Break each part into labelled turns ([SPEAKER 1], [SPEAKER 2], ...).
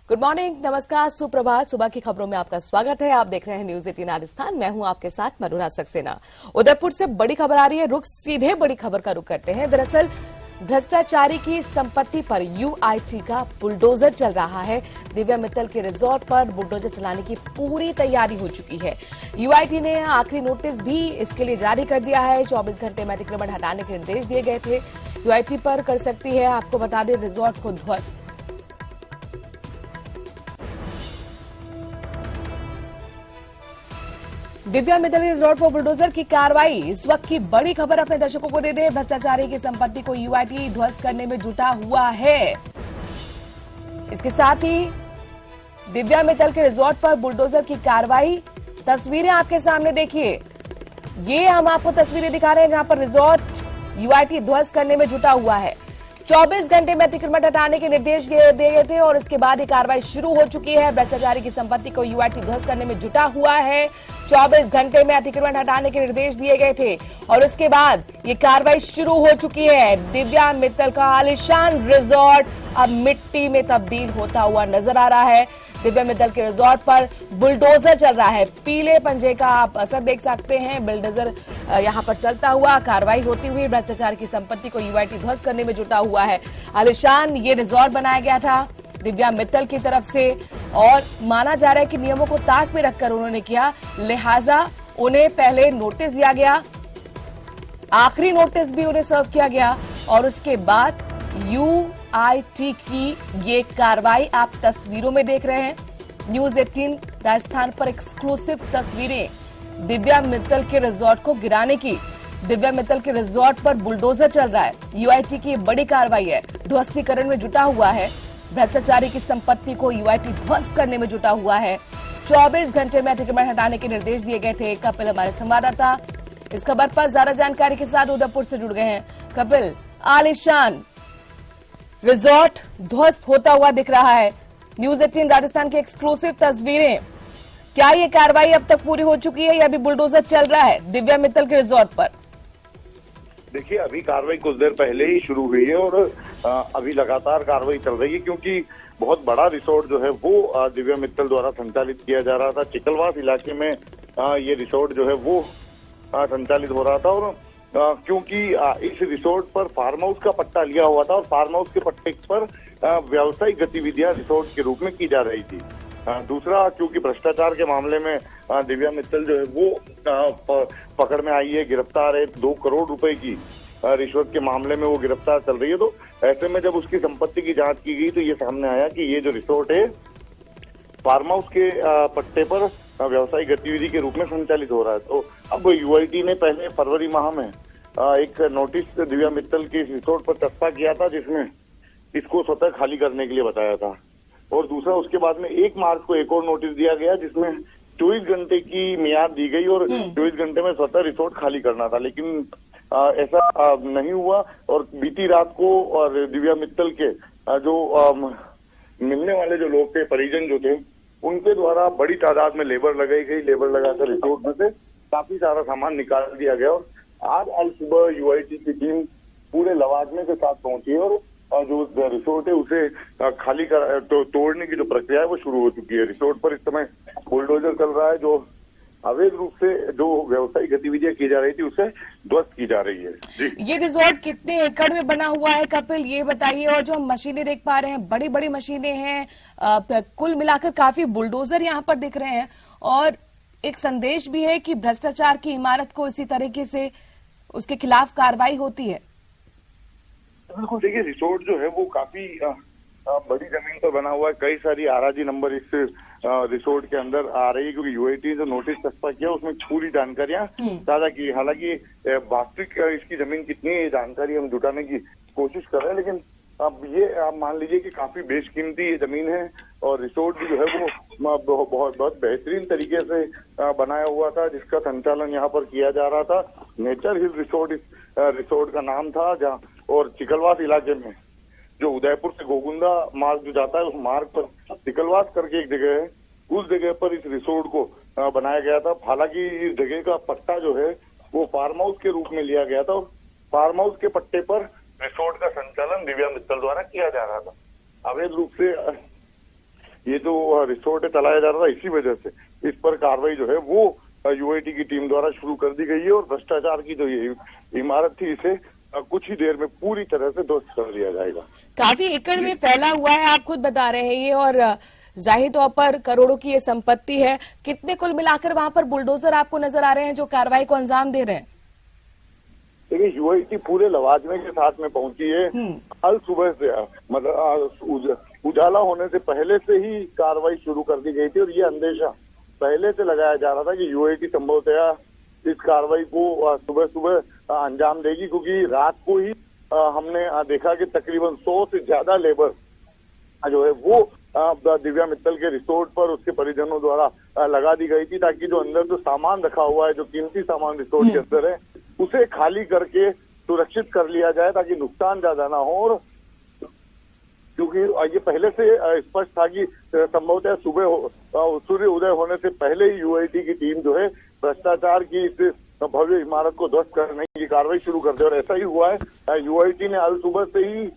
[SPEAKER 1] Good morning, नमस्कार, सुप्रभात। सुबह की खबरों में आपका स्वागत है। आप देख रहे हैं न्यूज 18 राजस्थान। मैं हूं आपके साथ मरुना सक्सेना। उदयपुर से बड़ी खबर आ रही है। रुख सीधे बड़ी खबर का रुख करते हैं। दरअसल भ्रष्टाचारी की संपत्ति पर यूआईटी का बुलडोजर चल रहा है। दिव्या मित्तल के रिजॉर्ट पर बुलडोजर चलाने की पूरी तैयारी हो चुकी है। यूआईटी ने आखिरी नोटिस भी इसके लिए जारी कर दिया है। 24 घंटे में अतिक्रमण हटाने के निर्देश दिए गए थे। यूआईटी पर कर सकती है, आपको बता दें, रिजॉर्ट को ध्वस्त। दिव्या मित्तल के रिजॉर्ट पर बुलडोजर की कार्रवाई। इस वक्त की बड़ी खबर अपने दर्शकों को दे दे। भ्रष्टाचारी की संपत्ति को यूआईटी ध्वस्त करने में जुटा हुआ है। इसके साथ ही दिव्या मित्तल के रिजॉर्ट पर बुलडोजर की कार्रवाई। तस्वीरें आपके सामने देखिए। ये हम आपको तस्वीरें दिखा रहे हैं जहां पर रिजॉर्ट यूआईटी ध्वस्त करने में जुटा हुआ है। 24 घंटे में अतिक्रमण हटाने के निर्देश दिए गए थे और इसके बाद ये कार्रवाई शुरू हो चुकी है। भ्रष्टाचारी की संपत्ति को यूआईटी ध्वस्त करने में जुटा हुआ है। 24 घंटे में अतिक्रमण हटाने के निर्देश दिए गए थे और उसके बाद ये कार्रवाई शुरू हो चुकी है। दिव्या मित्तल का आलीशान रिजॉर्ट अब मिट्टी में तब्दील होता हुआ नजर आ रहा है। दिव्या मित्तल के रिजॉर्ट पर बुलडोजर चल रहा है। पीले पंजे का आप असर देख सकते हैं। बुलडोजर यहां पर चलता हुआ, कार्रवाई होती हुई। भ्रष्टाचार की संपत्ति को यूआईटी ध्वस्त करने में जुटा हुआ है। आलीशान ये रिजॉर्ट बनाया गया था दिव्या मित्तल की तरफ से और माना जा रहा है कि नियमों को ताक में रखकर उन्होंने किया, लिहाजा उन्हें पहले नोटिस दिया गया, आखिरी नोटिस भी उन्हें सर्व किया गया और उसके बाद यूआईटी की ये कार्रवाई आप तस्वीरों में देख रहे हैं। न्यूज 18 राजस्थान पर एक्सक्लूसिव तस्वीरें दिव्या मित्तल के रिजॉर्ट को गिराने की। दिव्या मित्तल के रिजॉर्ट पर बुलडोजर चल रहा है। यूआईटी की बड़ी कार्रवाई है। ध्वस्तीकरण में जुटा हुआ है। भ्रष्टाचारी की संपत्ति को यूआईटी ध्वस्त करने में जुटा हुआ है। 24 घंटे में अतिक्रमण हटाने के निर्देश दिए गए थे। कपिल हमारे संवाददाता इस खबर पर ज्यादा जानकारी के साथ उदयपुर से जुड़ गए हैं। कपिल, आलीशान रिजॉर्ट ध्वस्त होता हुआ दिख रहा है। न्यूज 18 राजस्थान की एक्सक्लूसिव तस्वीरें। क्या ये कार्रवाई अब तक पूरी हो चुकी है या अभी बुलडोजर चल रहा है दिव्या मित्तल के रिजॉर्ट पर?
[SPEAKER 2] देखिए, अभी कार्रवाई कुछ देर पहले ही शुरू हुई है और अभी लगातार कार्रवाई चल रही है क्योंकि बहुत बड़ा रिसोर्ट जो है वो दिव्या मित्तल द्वारा संचालित किया जा रहा था। चिकलवास इलाके में ये रिसोर्ट जो है वो संचालित हो रहा था और क्योंकि इस रिसोर्ट पर फार्म हाउस का पट्टा लिया हुआ था और फार्म हाउस के पट्टे पर व्यावसायिक गतिविधियां रिसोर्ट के रूप में की जा रही थी। दूसरा, क्योंकि भ्रष्टाचार के मामले में दिव्या मित्तल जो है वो पकड़ में आई है, गिरफ्तार है। 2 करोड़ रुपए की रिश्वत के मामले में वो गिरफ्तार चल रही है। तो ऐसे में जब उसकी संपत्ति की जांच की गई तो ये सामने आया कि ये जो रिसोर्ट है फार्म हाउस के पट्टे पर व्यावसायिक गतिविधि के रूप में संचालित हो रहा है। तो अब यूआईटी ने पहले फरवरी माह में एक नोटिस दिव्या मित्तल के रिसोर्ट पर चस्पा किया था जिसमें इसको स्वतः खाली करने के लिए बताया था और दूसरा उसके बाद में 1 मार्च को एक और नोटिस दिया गया जिसमें 24 घंटे की मियाद दी गई और 24 घंटे में स्वतः रिसोर्ट खाली करना था, लेकिन ऐसा नहीं हुआ और बीती रात को और दिव्या मित्तल के जो मिलने वाले जो लोग थे, परिजन जो थे, उनके द्वारा बड़ी तादाद में लेबर लगाई गई। लेबर लगाकर रिसोर्ट में से काफी सारा सामान निकाल दिया गया और आज सुबह यूआईटी की टीम पूरे लवाजमे के साथ पहुंची है और जो रिसोर्ट है उसे खाली कर तोड़ने की जो प्रक्रिया है वो शुरू हो चुकी है। रिसोर्ट पर इस समय बुलडोजर चल रहा है। जो अवैध रूप से जो व्यवसायिक गतिविधियां की जा रही थी उसे ध्वस्त की जा रही है। जी,
[SPEAKER 1] ये रिजॉर्ट कितने एकड़ में बना हुआ है कपिल, ये बताइए। और जो हम मशीनें देख पा रहे हैं, बड़ी बड़ी मशीनें हैं, कुल मिलाकर काफी बुलडोजर यहाँ पर दिख रहे हैं और एक संदेश भी है कि भ्रष्टाचार की इमारत को इसी तरीके से उसके खिलाफ कार्रवाई होती है।
[SPEAKER 2] बिल्कुल, देखिए, रिसोर्ट जो है वो काफी बड़ी जमीन पर बना हुआ है। कई सारी आराजी नंबर इस रिसोर्ट के अंदर आ रही है क्योंकि यूआईटी ने जो नोटिस चस्पा किया उसमें पूरी जानकारियां साझा की। हालांकि वास्तविक इसकी जमीन कितनी है ये जानकारी हम जुटाने की कोशिश कर रहे हैं, लेकिन अब ये आप मान लीजिए कि काफी बेशकीमती ये जमीन है और रिसोर्ट जो है वो बहुत बेहतरीन तरीके से बनाया हुआ था जिसका संचालन यहाँ पर किया जा रहा था। नेचर हिल रिसोर्ट इस रिसोर्ट का नाम था। जहाँ और चिकलवास इलाके में जो उदयपुर से गोगुंदा मार्ग जो जाता है उस मार्ग पर चिकलवास करके एक जगह है, उस जगह पर इस रिसोर्ट को बनाया गया था। हालांकि इस जगह का पट्टा जो है वो फार्म हाउस के रूप में लिया गया था और फार्म हाउस के पट्टे पर रिसोर्ट का संचालन दिव्या मित्तल द्वारा किया जा रहा था। अवैध रूप से ये जो रिसोर्ट है चलाया जा रहा था, इसी वजह से इस पर कार्रवाई जो है वो यूआईटी की टीम द्वारा शुरू कर दी गई है और भ्रष्टाचार की जो ये इमारत थी इसे कुछ ही देर में पूरी तरह से ध्वस्त कर दिया जाएगा।
[SPEAKER 1] काफी एकड़ में फैला हुआ है, आप खुद बता रहे हैं ये, और जाहिर तौर पर करोड़ों की ये संपत्ति है। कितने कुल मिलाकर वहां पर बुलडोजर आपको नजर आ रहे हैं जो कार्रवाई को अंजाम दे रहे हैं?
[SPEAKER 2] देखिए, यूआईटी पूरे लवाजमे के साथ में पहुंची है। कल सुबह से मतलब उजाला होने से पहले से ही कार्रवाई शुरू कर दी गई थी और ये अंदेशा पहले से लगाया जा रहा था कि यूआईटी संभवतया इस कार्रवाई को सुबह सुबह अंजाम देगी, क्योंकि रात को ही हमने देखा कि तकरीबन 100 से ज्यादा लेबर जो है वो दिव्या मित्तल के रिसोर्ट पर उसके परिजनों द्वारा लगा दी गई थी, ताकि जो अंदर जो सामान रखा हुआ है, जो कीमती सामान रिसोर्ट के अंदर है, उसे खाली करके सुरक्षित कर लिया जाए ताकि नुकसान ज्यादा ना हो। और क्योंकि ये पहले से स्पष्ट था कि संभवतः सुबह सूर्य उदय होने से पहले ही यूआईटी की टीम जो है भ्रष्टाचार की इस भव्य इमारत को ध्वस्त करने की कार्रवाई शुरू कर दे, और ऐसा ही हुआ है। यूआईटी ने आज सुबह से ही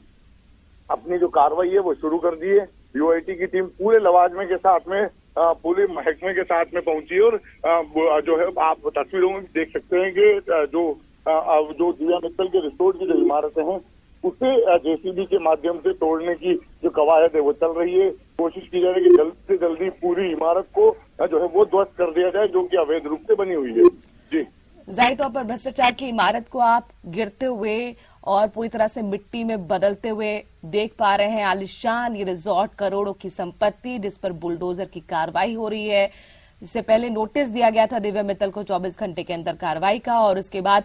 [SPEAKER 2] अपनी जो कार्रवाई है वो शुरू कर दी है। यूआईटी की टीम पूरे लवाजमे के साथ में, पूरे महकमे के साथ में पहुंची है और जो है आप तस्वीरों में देख सकते हैं कि जो दिव्या मित्तल के रिसोर्ट की जो इमारतें हैं उसे जेसीबी के माध्यम से तोड़ने की जो कवायद है वो चल रही है। कोशिश की जा रही है कि जल्द से जल्दी पूरी इमारत को जो है वो ध्वस्त कर दिया जाए, जो कि अवैध रूप से बनी हुई है। जी,
[SPEAKER 1] जाहिर तौर पर भ्रष्टाचार की इमारत को आप गिरते हुए और पूरी तरह से मिट्टी में बदलते हुए देख पा रहे हैं। आलिशान ये रिजॉर्ट, करोड़ों की संपत्ति जिस पर बुलडोजर की कार्रवाई हो रही है। इससे पहले नोटिस दिया गया था दिव्या मित्तल को 24 घंटे के अंदर कार्रवाई का, और उसके बाद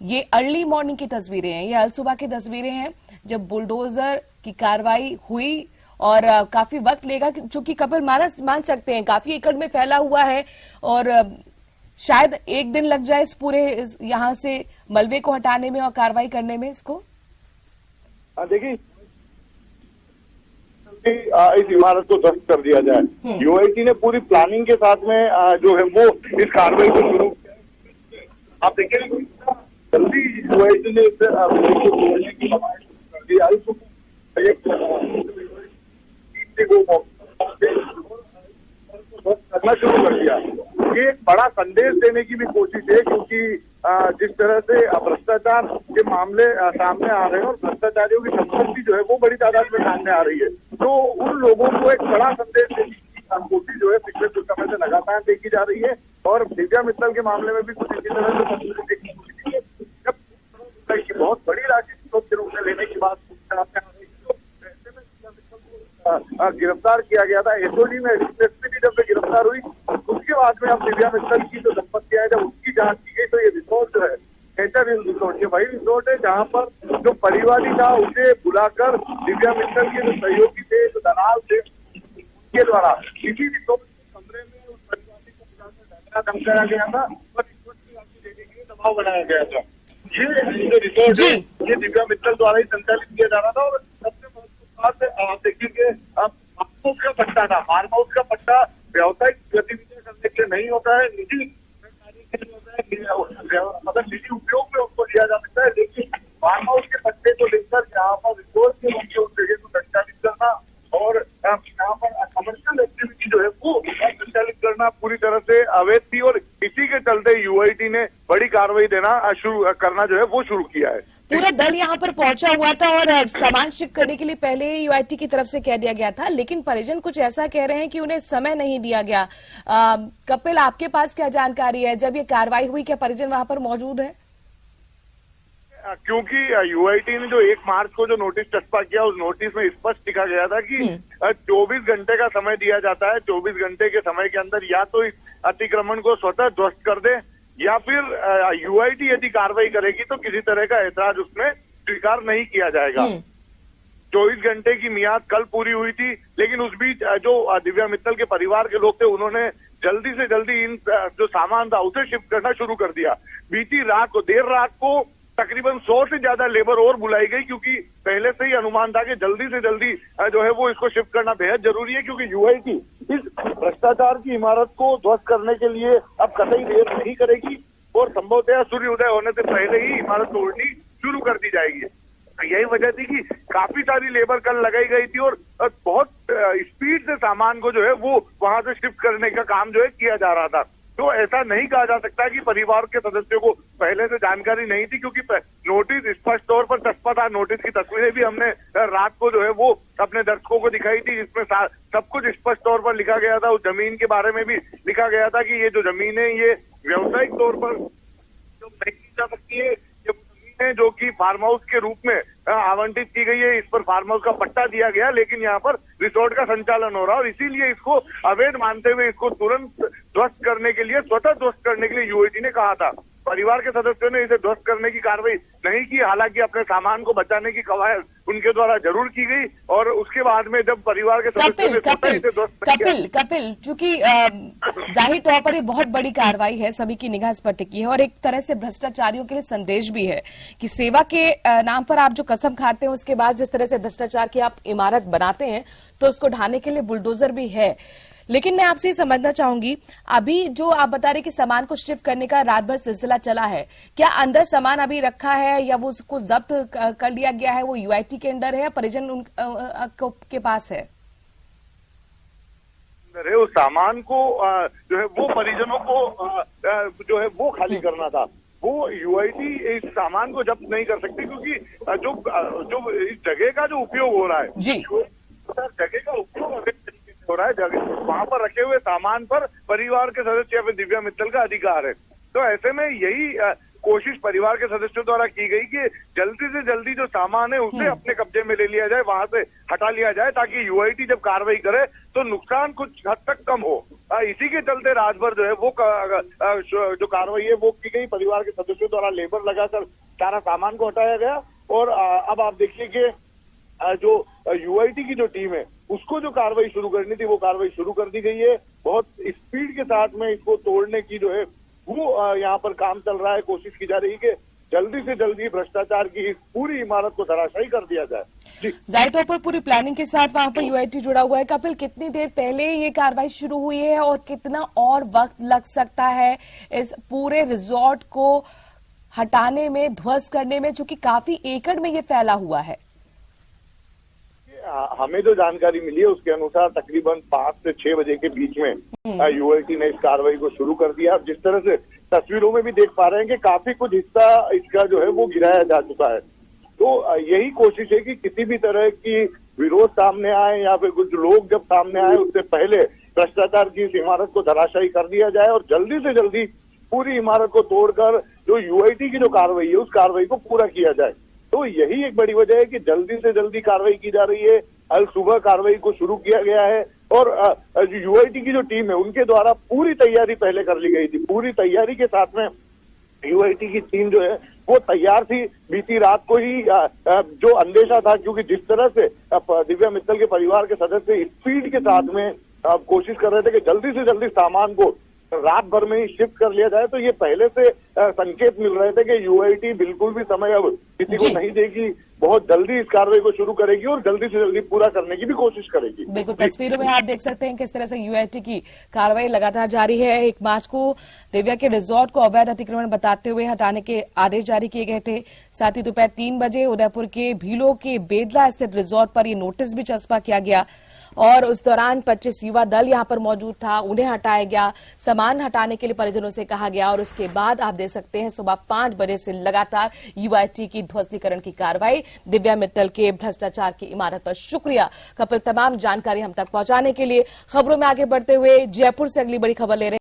[SPEAKER 1] ये अर्ली मॉर्निंग की तस्वीरें हैं, ये अल सुबह की तस्वीरें हैं जब बुलडोजर की कार्रवाई हुई। और काफी वक्त लेगा, चूंकि कपिल मान सकते हैं काफी एकड़ में फैला हुआ है और शायद एक दिन लग जाए इस पूरे यहाँ से मलबे को हटाने में और कार्रवाई करने में इसको।
[SPEAKER 2] देखिए, इस इमारत को ध्वस्त कर दिया जाए। यूआईटी ने पूरी प्लानिंग के साथ में जो है वो इस कार्रवाई को शुरू किया। आप देखिए, जल्दी यूआईटी ने करना शुरू कर दिया। ये एक बड़ा संदेश देने की भी कोशिश है, क्योंकि जिस तरह से भ्रष्टाचार के मामले सामने आ रहे हैं और भ्रष्टाचारियों की संपत्ति जो है वो बड़ी तादाद में सामने आ रही है, तो उन लोगों को एक बड़ा संदेश देने की कोशिश जो है पिछले कुछ समय से लगातार देखी जा रही है। और दिव्या मित्तल के मामले में भी कुछ इसी तरह से देखी है। जब बहुत बड़ी राशि के रूप में लेने की बात सामने आ रही है, तो ऐसे में दिव्या मित्तल को गिरफ्तार किया गया था। एसओजी में जब गिरफ्तार हुई उसके बाद में अब दिव्या मित्तल की जो संपत्तियां है जब उसकी जांच की गई, तो ये रिसोर्ट जो है नेचर इन रिसोर्ट, ये वही रिसोर्ट है जहां पर जो परिवादी था उसे बुलाकर दिव्या मित्तल के जो सहयोगी थे, जो दलाल थे, उनके द्वारा इसी रिसोर्ट के कमरे में उस परिवादी को बुलाकर धमकाया गया था और रिसोर्ट की राशि देने के लिए दबाव बनाया गया था। ये जो रिसोर्ट है ये दिव्या मित्तल द्वारा ही संचालित किया जा रहा था। और सबसे महत्वपूर्ण बात आप देखेंगे, फार्म हाउस का पट्टा था। फार्म हाउस का पट्टा व्यावसायिक गतिविधियां करने के लिए नहीं होता है, निजी मतलब निजी उपयोग में उसको लिया जा सकता है। लेकिन फार्म हाउस के पट्टे को लेकर यहाँ पर रिसोर्ट के मुख्य उस जगह को संचालित करना और यहाँ पर कमर्शियल एक्टिविटी जो है वो संचालित करना पूरी तरह से अवैध थी, और इसी के चलते यूआईटी ने बड़ी कार्रवाई करना जो है वो शुरू किया है।
[SPEAKER 1] पूरा दल यहाँ पर पहुंचा हुआ था और सामान शिफ्ट करने के लिए पहले ही यूआईटी की तरफ से कह दिया गया था, लेकिन परिजन कुछ ऐसा कह रहे हैं कि उन्हें समय नहीं दिया गया। कपिल, आपके पास क्या जानकारी है? जब ये कार्रवाई हुई क्या परिजन वहां पर मौजूद है?
[SPEAKER 2] क्योंकि यूआईटी ने जो 1 मार्च को जो नोटिस चस्पा किया, उस नोटिस में स्पष्ट लिखा गया था कि 24 घंटे का समय दिया जाता है। 24 घंटे के समय के अंदर या तो इस अतिक्रमण को स्वतः ध्वस्त कर दे, या फिर यूआईटी यदि कार्रवाई करेगी तो किसी तरह का ऐतराज उसमें स्वीकार नहीं किया जाएगा। 24 घंटे की मियाद कल पूरी हुई थी, लेकिन उस बीच जो दिव्या मित्तल के परिवार के लोग थे उन्होंने जल्दी से जल्दी इन जो सामान था उसे शिफ्ट करना शुरू कर दिया। बीती रात को, देर रात को तकरीबन 100 से ज्यादा लेबर और बुलाई गई, क्योंकि पहले से ही अनुमान था कि जल्दी से जल्दी जो है वो इसको शिफ्ट करना बेहद जरूरी है, क्योंकि यूआईटी इस भ्रष्टाचार की इमारत को ध्वस्त करने के लिए अब कतई देर नहीं करेगी और संभवतः सूर्य उदय होने से पहले ही इमारत तोड़नी शुरू कर दी जाएगी। यही वजह थी कि काफी सारी लेबर कल लगाई गई थी और बहुत स्पीड से सामान को जो है वो वहां से शिफ्ट करने का काम जो है किया जा रहा था। तो ऐसा नहीं कहा जा सकता कि परिवार के सदस्यों को पहले से जानकारी नहीं थी, क्योंकि नोटिस स्पष्ट तौर पर चस्पा था। नोटिस की तस्वीरें भी हमने रात को जो है वो अपने दर्शकों को दिखाई थी, जिसमें सब कुछ स्पष्ट तौर पर लिखा गया था। उस जमीन के बारे में भी लिखा गया था कि ये जो जमीन है ये व्यावसायिक तौर पर जो नहीं की जा सकती है, जो कि फार्म हाउस के रूप में आवंटित की गई है। इस पर फार्म हाउस का पट्टा दिया गया, लेकिन यहाँ पर रिसोर्ट का संचालन हो रहा है और इसीलिए इसको अवैध मानते हुए इसको तुरंत ध्वस्त करने के लिए, स्वतः ध्वस्त करने के लिए यूआईटी ने कहा था। परिवार के सदस्यों ने इसे ध्वस्त करने की कार्रवाई नहीं की, हालांकि अपने सामान को बचाने की कवायद उनके द्वारा जरूर की गई। और उसके बाद में जब परिवार के सदस्यों ने इसे ध्वस्त
[SPEAKER 1] कपिल चूंकि जाहिर तौर पर ये बहुत बड़ी कार्रवाई है, सभी की निगाह इस पर टिकी है और एक तरह से भ्रष्टाचारियों के लिए संदेश भी है कि सेवा के नाम पर आप जो कसम खाते हैं उसके बाद जिस तरह से भ्रष्टाचार की आप इमारत बनाते हैं तो उसको ढाने के लिए बुलडोजर भी है। लेकिन मैं आपसे ये समझना चाहूंगी, अभी जो आप बता रहे कि सामान को शिफ्ट करने का रात भर सिलसिला चला है, क्या अंदर सामान अभी रखा है या वो उसको जब्त कर लिया गया है, वो यूआईटी के अंदर है या परिजन के पास है?
[SPEAKER 2] उस सामान को जो है वो परिजनों को जो है वो खाली करना था। वो यूआईटी इस सामान को जब्त नहीं कर सकती, क्योंकि जो इस जगह का जो उपयोग हो रहा है
[SPEAKER 1] जी,
[SPEAKER 2] जगह का उपयोग हो रहा है, जगह वहां पर रखे हुए सामान पर परिवार के सदस्य या फिर दिव्या मित्तल का अधिकार है। तो ऐसे में यही कोशिश परिवार के सदस्यों द्वारा की गई कि जल्दी से जल्दी जो सामान है उसे अपने कब्जे में ले लिया जाए, वहां से हटा लिया जाए, ताकि यूआईटी जब कार्रवाई करे तो नुकसान कुछ हद तक कम हो। इसी के चलते रात भर जो है वो जो कार्रवाई है वो की गई। परिवार के सदस्यों द्वारा लेबर लगाकर सारा सामान को हटाया गया और अब आप देखिए कि जो यूआईटी की जो टीम है उसको जो कार्रवाई शुरू करनी थी वो कार्रवाई शुरू कर दी गई है। बहुत स्पीड के साथ में इसको तोड़ने की जो है वो यहाँ पर काम चल रहा है। कोशिश की जा रही है कि जल्दी से जल्दी भ्रष्टाचार की इस पूरी इमारत को धराशायी कर दिया जाए।
[SPEAKER 1] जाहिर तौर पर पूरी प्लानिंग के साथ वहां पर यूआईटी जुड़ा हुआ है। कपिल, कितनी देर पहले ये कार्रवाई शुरू हुई है और कितना और वक्त लग सकता है इस पूरे रिजॉर्ट को हटाने में, ध्वस्त करने में, जो कि काफी एकड़ में ये फैला हुआ है?
[SPEAKER 2] हमें जो जानकारी मिली है उसके अनुसार तकरीबन 5 से 6 बजे के बीच में यूआईटी ने इस कार्रवाई को शुरू कर दिया। जिस तरह से तस्वीरों में भी देख पा रहे हैं कि काफी कुछ हिस्सा इसका जो है वो गिराया जा चुका है। तो यही कोशिश है कि किसी भी तरह की विरोध सामने आए या फिर कुछ लोग जब सामने आए उससे पहले भ्रष्टाचार की इस इमारत को धराशायी कर दिया जाए और जल्दी से जल्दी पूरी इमारत को तोड़कर जो यूआईटी की जो कार्रवाई है उस कार्रवाई को पूरा किया जाए। तो यही एक बड़ी वजह है कि जल्दी से जल्दी कार्रवाई की जा रही है। कल सुबह कार्रवाई को शुरू किया गया है और यूआईटी की जो टीम है उनके द्वारा पूरी तैयारी पहले कर ली गई थी। पूरी तैयारी के साथ में यूआईटी की टीम जो है वो तैयार थी। बीती रात को ही जो अंदेशा था, क्योंकि जिस तरह से दिव्या मित्तल के परिवार के सदस्य स्पीड के साथ में कोशिश कर रहे थे कि जल्दी से जल्दी सामान को रात भर में ही शिफ्ट कर लिया जाए, तो ये पहले से संकेत मिल रहे थे कि यूआईटी बिल्कुल भी समय अब किसी को नहीं देगी, बहुत जल्दी इस कार्रवाई को शुरू करेगी और जल्दी से जल्दी पूरा करने की भी कोशिश करेगी।
[SPEAKER 1] बिल्कुल, तस्वीरों में आप देख सकते हैं किस तरह से यूआईटी की कार्रवाई लगातार जारी है। 1 मार्च को दिव्या के रिजॉर्ट को अवैध अतिक्रमण बताते हुए हटाने के आदेश जारी किए गए थे। साथ ही दोपहर 3 बजे उदयपुर के भीलों के बेदला स्थित रिजॉर्ट पर ये नोटिस भी चस्पा किया गया और उस दौरान 25 युवा दल यहां पर मौजूद था, उन्हें हटाया गया, सामान हटाने के लिए परिजनों से कहा गया और उसके बाद आप देख सकते हैं सुबह 5 बजे से लगातार यूआईटी की ध्वस्तीकरण की कार्रवाई, दिव्या मित्तल के भ्रष्टाचार की इमारत पर। शुक्रिया कपिल, तमाम जानकारी हम तक पहुंचाने के लिए। खबरों में आगे बढ़ते हुए जयपुर से अगली बड़ी खबर ले रहे हैं।